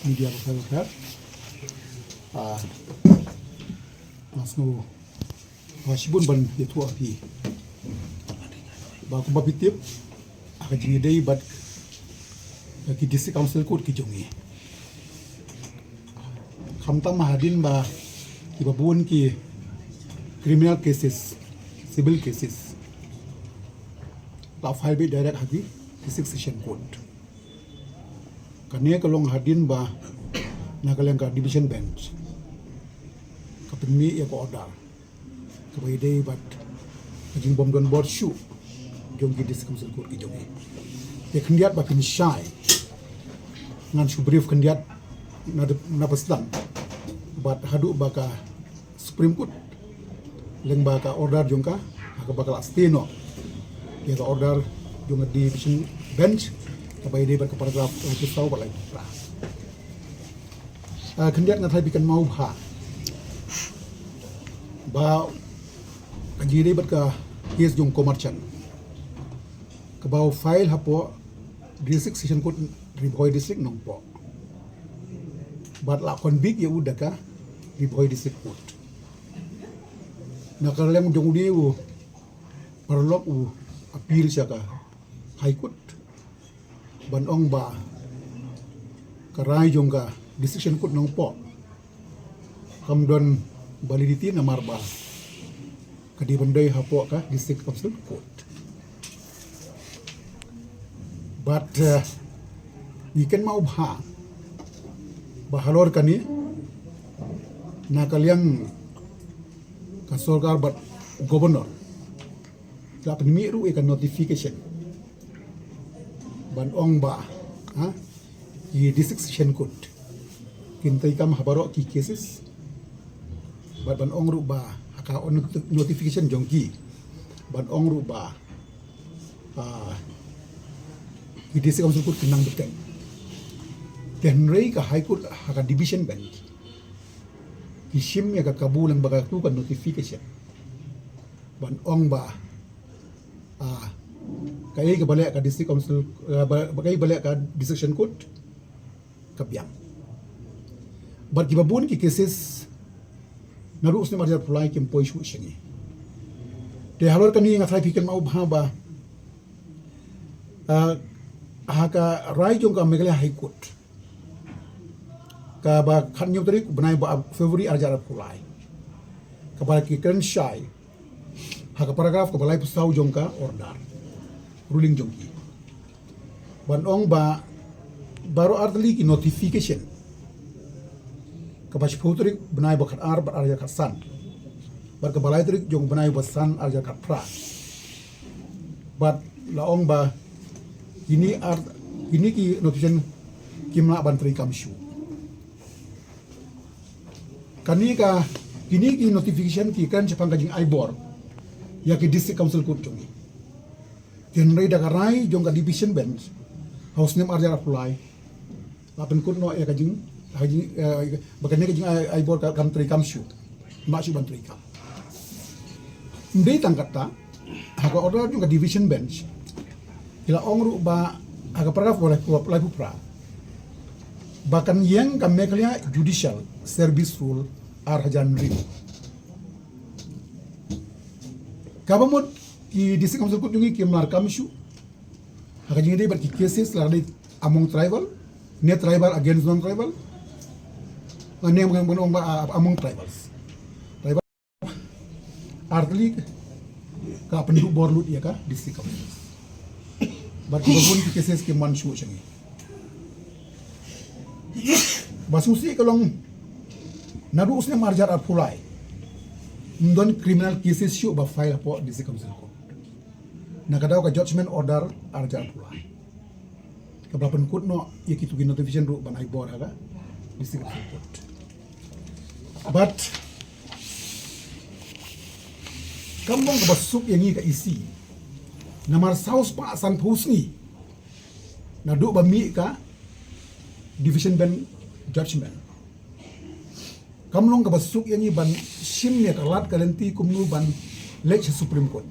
media profile masno wasibun ban itu api ba ko babitip aka jingi dei bat ki district council court ki jongi khamta mahadin ba ki babun ki criminal cases civil cases la file be direct hagi district session court kania kalong hadin ba nakaleng ka division bench kapimi ya ko order kabai dei bat jing bom don board shoe jong ki district council court ki jongi ya kendiat ba pin shai ngan su brief kendiat na pasdan bat hadu baka supreme court leng baka order jongka aka bakal asteno ya ka order jong di division bench kabai dei bat ka paragraph itu tahu balai pra kendiat ngatai bikan mau ba kajiri bat ka case jong komerchan ka ba file hapo district session court Riboy district nong po bat la kon big ya udah ka Riboy district court nakalem jong diu perlok appeal siya ka high court ban ong ba karai jong ka decision court nong po kamdon validity na marba kadi bandai hapo ka district council court but ikan mau bahalor kani nakaliang kasorgar bat governor dapat miru ikan notification ban ong ba i district session court kintai kam habaro ki cases ban ong ru ba aka on notification jongki ban ong ru ba i district council court kinang beteng tenrei ka high court haka division bench isim ya ka kabulang baga tu kan notification ban ong ba kai ka balik ka district council bagai balik ka decision court kabyang bar ki babun ki cases naru usne marjar pulai kim poi shu shingi de halor kani nga thai fikan mau ba haka rai jong ka megalaya high court ka ba khan nyom tari banai ba February arjar pulai ka ba ki kan shai haka paragraph ka balai pusau jong ka order ruling jong ki ban ong ba baru artli ki notification ka ba shputri banai ba khat ar ba arjar khat san bar ka balai tari jong banai ba san arjar khat pra bat la ong ba ini ki notification kimla bantri kamshu kini ki notification ki kan sepang kajing aibor ya ki district council court jongi kenrei da karai jong ka division bench house name arjar apply lapen court no ya kajing bakane kajing aibor ka kamtri kamshu mashu bantri kam ndei tangkata haka order jong ka division bench ila ongru ba aga paragraph boleh apply pupra bahkan yang kami kalian judicial service rule arhajan rim kabamot ki district council court jungi ki mar kamshu aga jingi dei berki cases la dei among tribal ne tribal against non tribal ne among tribals tribal artli ka penduduk borlut ya ka district council berki babun ki cases ki manshu changi basusi kalong nadu usne marjar apulai ndon criminal cases shu ba file po district council court nakadaw ka judgment order arjar apulai kablapan court no yakitu ki notification ru banai bor haga district council court but kambong ka basuk yangi ka isi namar saus pa san pusni nadu ba mi ka division bench judgment kamlong ka basuk yani ban sim ya kalat kalenti kumnu ban lek supreme court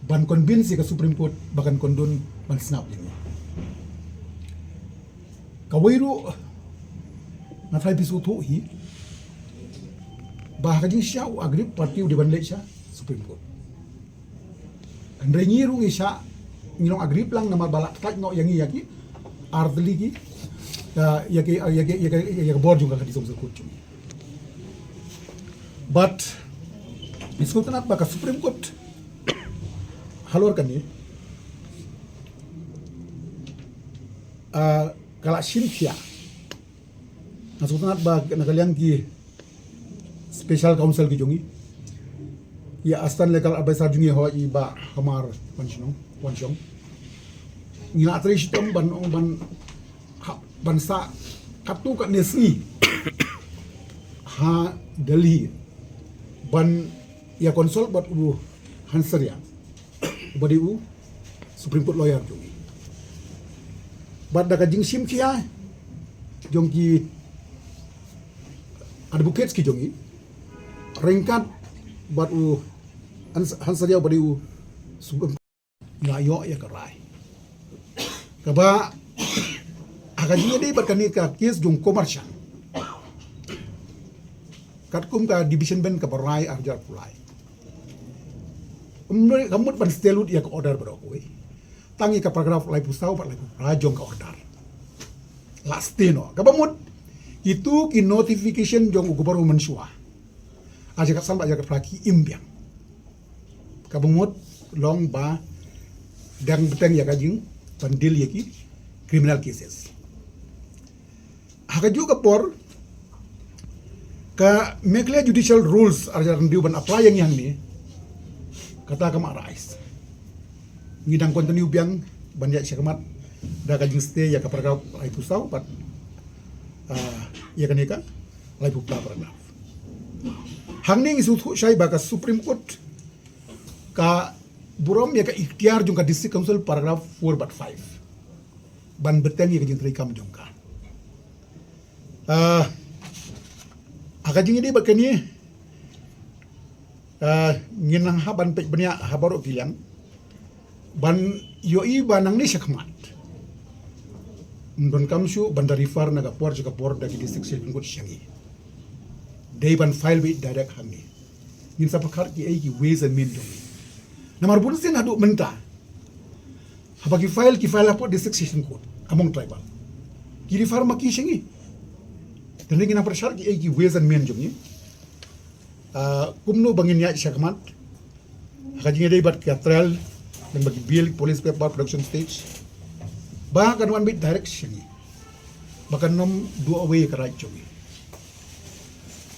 ban convince ka supreme court bahkan kondon ban snap ini kawairu Natai bisu tu hi. Bahkan siau agrip parti di Malaysia Supreme Court. Andre ngiru isya ngilong agrip lang nama balak tak no yang yaki artli ki ya board juga di Supreme Court. But disebut kenapa ke Supreme Court halor kan ni kalau Cynthia nasutunat ba nakaliang ki special counsel ki jongi ya astan legal advisor jungi ho iba hamar panchong ngina atrish tom ban sa katu ka nesi ha Delhi ban ya konsol buat Hansaria badi Supreme Court lawyer jongi bad da kajing sim kia jongki advocates ki jongi ringkat buat Hansaria badi Supreme ngayo ya kerai kaba akajinya dei berkani ka kes jong komersial katkum ka division ben ka berai arjar pulai kamut ban stelut ya ke order berokoi tangi ka paragraf lai pusau pat lai rajong ka order lastino kabamut itu ki notification jong ugu baru mensua aja ka samba aja ka praki imbiang kabamut long ba dang beteng ya kajing pandil ya ki criminal cases haka juga por ka mekle judicial rules arja rendiu ban apply yang ni kata kama rais ngidang kontinu biang banyak syakamat da kajing stay ya ka paragraf ai pusau pat ya kaneka lai pupta paragraf hangning isu syai baka Supreme Court ka burom ya ka ikhtiar jung ka district council paragraf 4/5 ban beteng ya kajing terikam jung ka akajing ini bakani nginang haban pek benya habaro kilang ban yoi banang ni syakmat ndon kamsu bandar rifar naga por juga por dagi district sel ngot syangi dei ban file bi direct hamni ngin sa pakar ki ai ki ways and means dong namar bun sen hadu menta habagi file ki file apo district session court among tribal ki rifar maki syangi dan ngin na pressure ki ai ki ways and means dong ni kumno bangin ya syakmat akajing dei bat ka trial dan bagi bill police paper production stage bahkan one bit direction bahkan nom dua away kerai cobi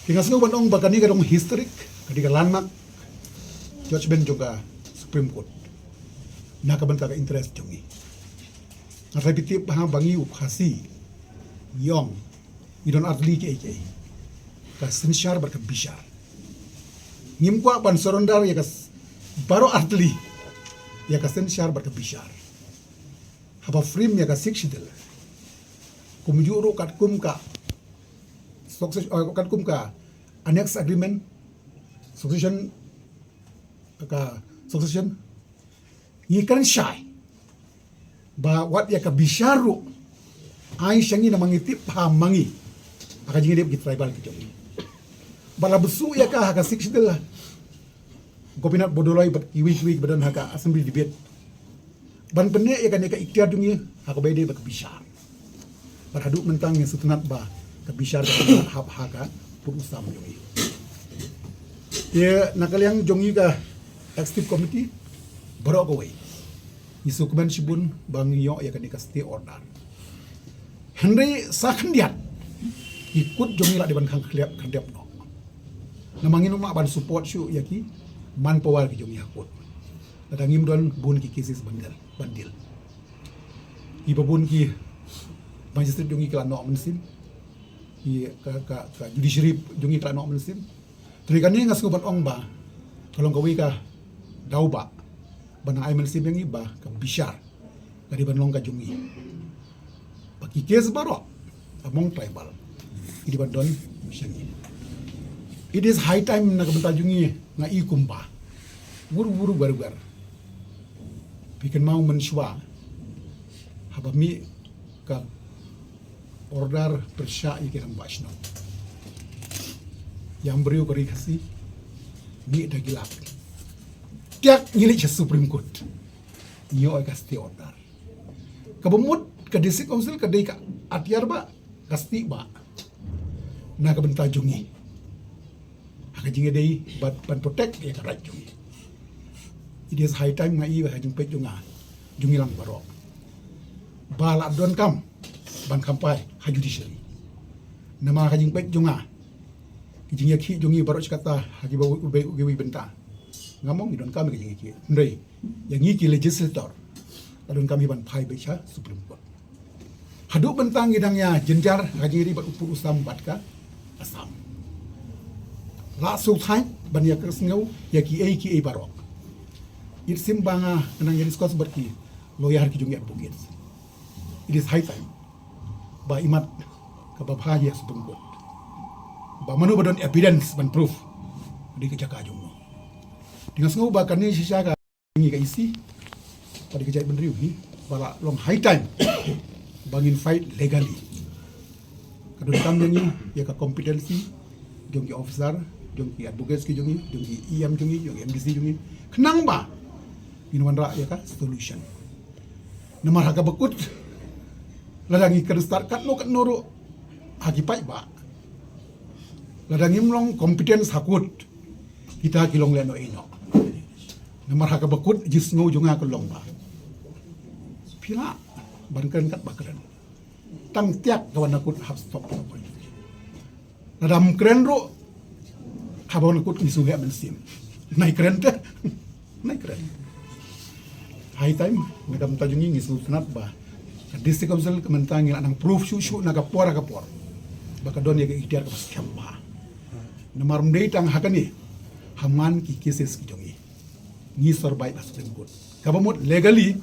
kingas ban ong bahkan ni kadong historic kadika landmark judgment juga Supreme Court na kabanta ka interest jongi ngasai biti bah bangi ukhasi yong idon artli ke ka sinshar barka bishar ngimkwa ban sorondar ya kas baro artli ya ka sinshar barka bishar haba frame ya ka sikshidel kumjuro katkum ka katkum ka annex agreement succession yikan syai ba wat ya ka bisharu ai syangi na mangitip hamangi aka jingi dia tribal ki jogi bala besu ya ka haka sikshidel gopinat bodolai bat kiwi badan haka assembly debate ban pene ya kan ka ikhtiar dungi haka bayde ba bishar berhaduk mentang yang setunat ba ka bishar ka hab haka purusam jongi ya nakaliang jongi ka executive committee borok away isu kemen sibun bang yo ya kan ka stay order Henry sakhndiat ikut jongi la di ban khang khandep no namangin ma ban support syu ya ki man power ki jongi hakut datangim don bun ki kisis bandil iba bun ki magistrate jongi kala no mensim i ka judiciary jongi kala no mensim trikani ngas ko ban ong ba tolong kawi ka dauba bana ai mensim yang iba ka bishar kadi ban long ka jongi paki kes baro among tribal idi ban don syangi it is high time na kabanta jongi nga i kumba buru-buru gar bikin mau mensua habami ka order persya ikiran Vaishnav yang beriu kari kasi ni dah gilap tiak ngilik sa Supreme Court iyo ay kasti order kabumut ka district council ka day ka atyar ba kasti ba na kabenta jungi hakajinga day ban protect ya ka right jungi it is high time nga iya hajing pet jungi lang baro bala don kam ban kampai ha judiciary nama hajing pet junga kijing yaki jungi baro kata haji bawu ubi benta ngamong idon kami kijing yaki ndai yang iki legislator adon kami ban pai becha Supreme Court hadu bentang idangnya jenjar haji ri bat upur usam batka asam la sultan ban yak sngau yaki ki baro it simbanga nang yang discuss berki lawyer ki jungi advocates it is high time ba imat ka babhaji Supreme Court ba manu badon evidence ban proof di kejaka jumo dengan sengau ba kan ni sisya ka ngi ka isi pada kejai benriu ni bala long high time bangin fight legally kadon kam ni ya ka kompetensi jongi officer jongi advocates ki jongi IM jongi MDC jongi kenang ba minuman ra ya ka solution namar haga bekut ladangi ka start kat no ro hagi pai ba ladangi mlong competence hakut kita kilong leno ino namar haga bekut jis ngo junga ka long ba pila bankan kat bakran tang tiak kawan akut hab stop ladam kren ro habon akut isu he mensim nai kren te nai kren high time madam tajungi ngisu snat ba district council kementang yang nang proof syusyu na kapor baka don ya ikhtiar ka skamba namar mdei tang hakani haman ki cases ki jongi ni survive Supreme Court kabamut legally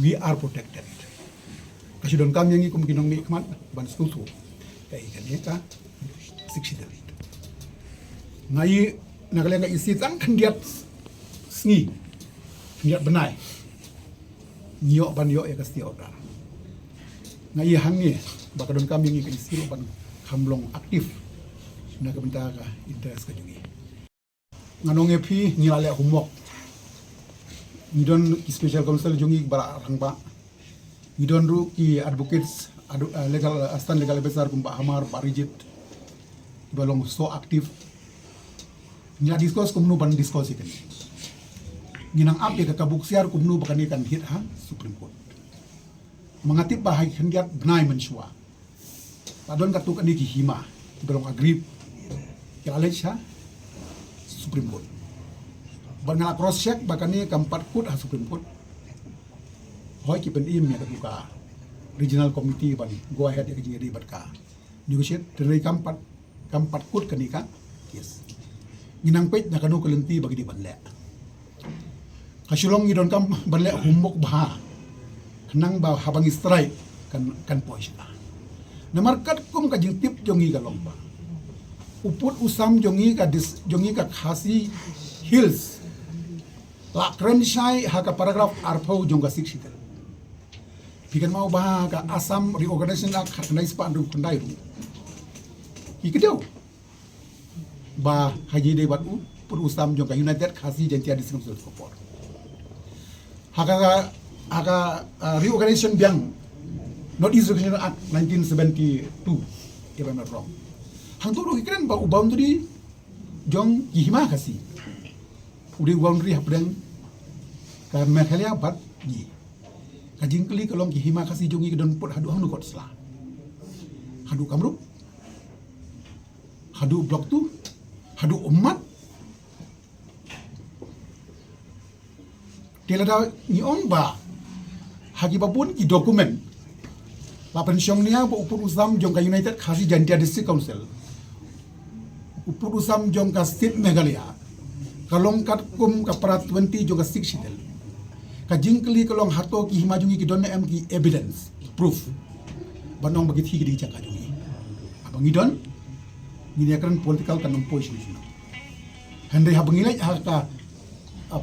we are protected kasi don kam yangi kum kinong mi kman ban school tu kai kan ka 60 ngai nagaleng ka isi tang kandiat sngi kandiat benai nyo ban yo ya kasti order ngai hangi baka don kami ngi isi ban kamlong aktif na kabenta ka interest ka jungi nganong epi ngilale humok ni don special counsel jungi bara rangba ni don ru ki advocates legal stand legal besar kumba hamar parijit balong so aktif nya discuss kumnu ban discuss ikan ginang up ya kabuksiar kumnu bakani kan hit ha Supreme Court mengatip bahai hendiat benai mensua padon katuk ani ki hima belum agree ya alesha Supreme Court bangala cross check bakani keempat court ha Supreme Court hoi ki pen im ya buka regional committee ban go ahead ya jadi berka negotiate dari keempat court kanika yes ginang pet na kanu kelenti bagi di banle kasulong idon kam banle humok bah kenang ba habang strike kan pois ba namarkat kum ka jing tip jongi ka lomba uput usam jongi ka khasi hills la krenshai ha ka paragraph arpau jonga siksita pikan mau bah ka asam reorganization act khnais pa andu kundai ru ikidau ba haji de bat put usam jonga united khasi jentia district support haka reorganization biang not is Organization Act 1972 if I'm not wrong hang tu keren ba boundary jong gihima kasi udi boundary hapdeng ka mekhalia bat gi kajing kli kalong gihima kasi jongi kedon put hadu hanu kot sla hadu kamru hadu blok tu hadu umat Tilada ni ong ba hagi babun ki dokumen la pensiong nia bo upur usam jong ka United Khasi Jantia District Council upur usam jong ka State Meghalaya kalong kat kum ka parat 20 jong ka Sik Sitel ka jingkli kalong hato ki himajungi ki donne em ki evidence proof banong bagi thi ki di chaka jungi abang idon ni akran political kanong position handai habangilai haka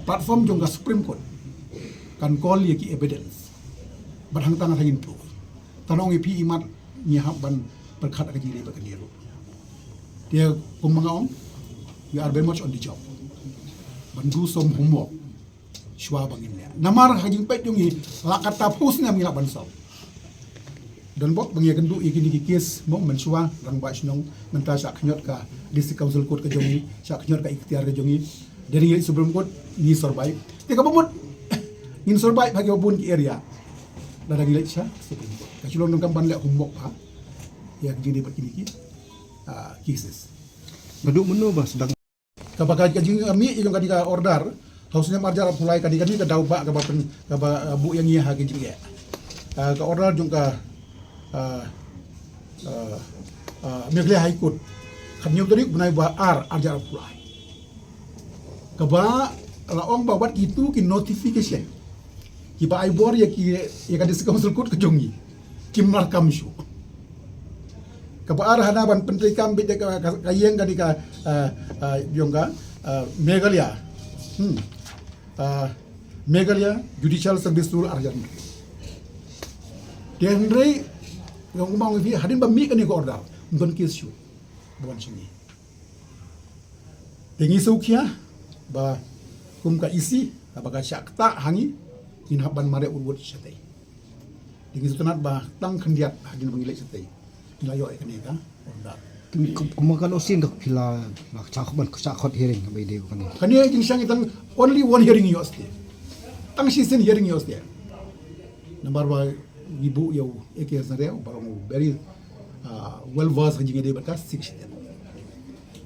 platform jong ka Supreme Court kan call ye ki evidence barhang tangan hangin proof tanong ipi imat nyihap ban berkat ke jiri bakan dia. Dia kumangaong, we are very much on the job. Ban do some homework. Shwa bangin niya. Namar haging pet yung lakat tapos na mga bansaw. Dan bok bangi kendu ikini kikis mo mensua rang ba snong menta sa knyot ka district council court ka jongi sa knyot ka ikhtiar ka jongi dari supreme court ni survive te ka bumut ngin survive hagi obun ki area dada gilet siya supreme court ka chulong nang ban le humbok ha ya gini bat kini ki cases Baduk menu bah sedang kapag ka jing ami yung kadika order hausnya marjar pulai kadika ni ka daw ba ka ba bu yang iya hagi jing ya ka order jung ka Meghalaya High Court kanyang tadi bunai ba arjar pulai kaba laong bawat itu ki notification ki ba ibor ya ka district council court kejongi kim markam syu kaba hanaban pentri kambit ka kayeng ka di ka yongga Meghalaya Meghalaya Judicial Service Rule arjar Denre yang umang vi hadin ba mi kan ko order don case syu bukan sini tengi saukia ba kum ka isi abaga syakta hangi in haban mare urwot syate tengi sutanat ba tang khandiat hadin bangilai syate ilayo kan ka order kumakan osin dok pila cakot hearing ba ide kan kania jing syang itang only one hearing yoste tang season hearing yoste number ba ibu yau eke sareo barang very well versed hajing ide berkas 6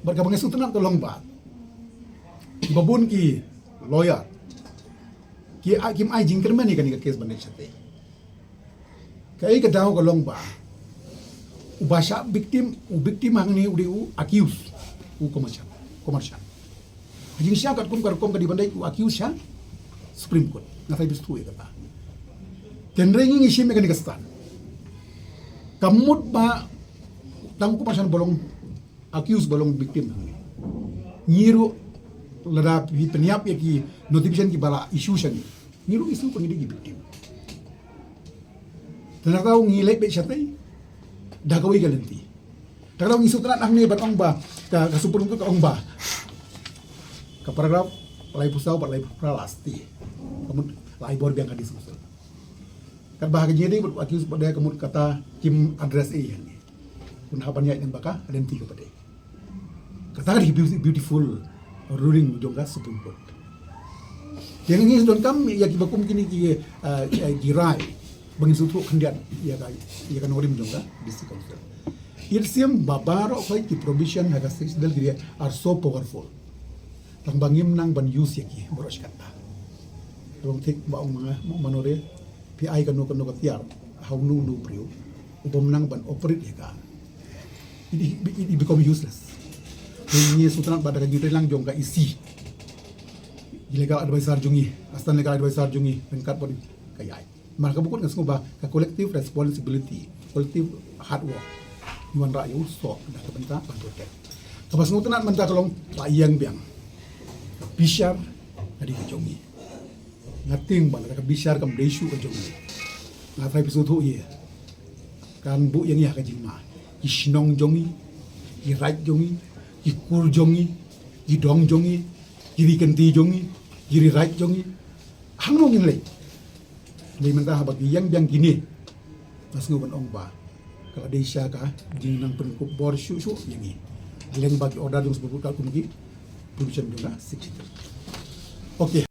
berkabang sutunan tolong ba babun ki lawyer ki kim ai jing kermani kan ka case banai chate kai ka daw kolong ba ubasha victim hang ni udi accused commercial hajing sya kat kum ka di bandai ku accused sya supreme court na fai bistu e kata tenrengi ngisi mekanik stan kamut ba tangku pasan bolong accused bolong victim nyiru lada peniap ya ki notification ki bala isu sani nyiru isu pengidi ki victim ternyata ngilek be chatai dagawi galenti kalau ngisu terat ahni batong ba ka supreme court ka ong ba ka paragraf lai pusau par lai pralasti kamu lai bor biang kadis usul kan bahagia jadi accused pada kamu kata kim address e yani pun habannya yang baka identity kepada kata di beautiful ruling jongga supreme court yang ini don kam ya kibakum kini ki girai bangin sutu kendian ya kan orim jongga district council irsiam babaro koi ki provision haga six dal giri are so powerful tang bangim nang ban use yaki boros kata dong tik baong mga manore PI kan no tiar how no priu upam nang ban operate ya kan it become useless ini sutan pada kaji lang jong ka isi legal advisor jungi astan legal advisor jungi pengkat pun kayai maka bukut ngas ba ka collective responsibility collective hard work yuan rayu so dah kebentak bantuan kapas ngutan menta tolong layang biang bishar tadi kejongi ngating bala ka bishar kam desu ka jongi ngatai pisutu ye kan bu yang ya ka jingma isnong jongi irai jongi ikur jongi idong jongi iri kenti jongi iri rai jongi hangnong in le menta bagi yang gini tas ngoban ong ba kala desa ka jing nang penkup bor syu yangi dileng bagi order jong sebut ka kumgi production juga 60 okay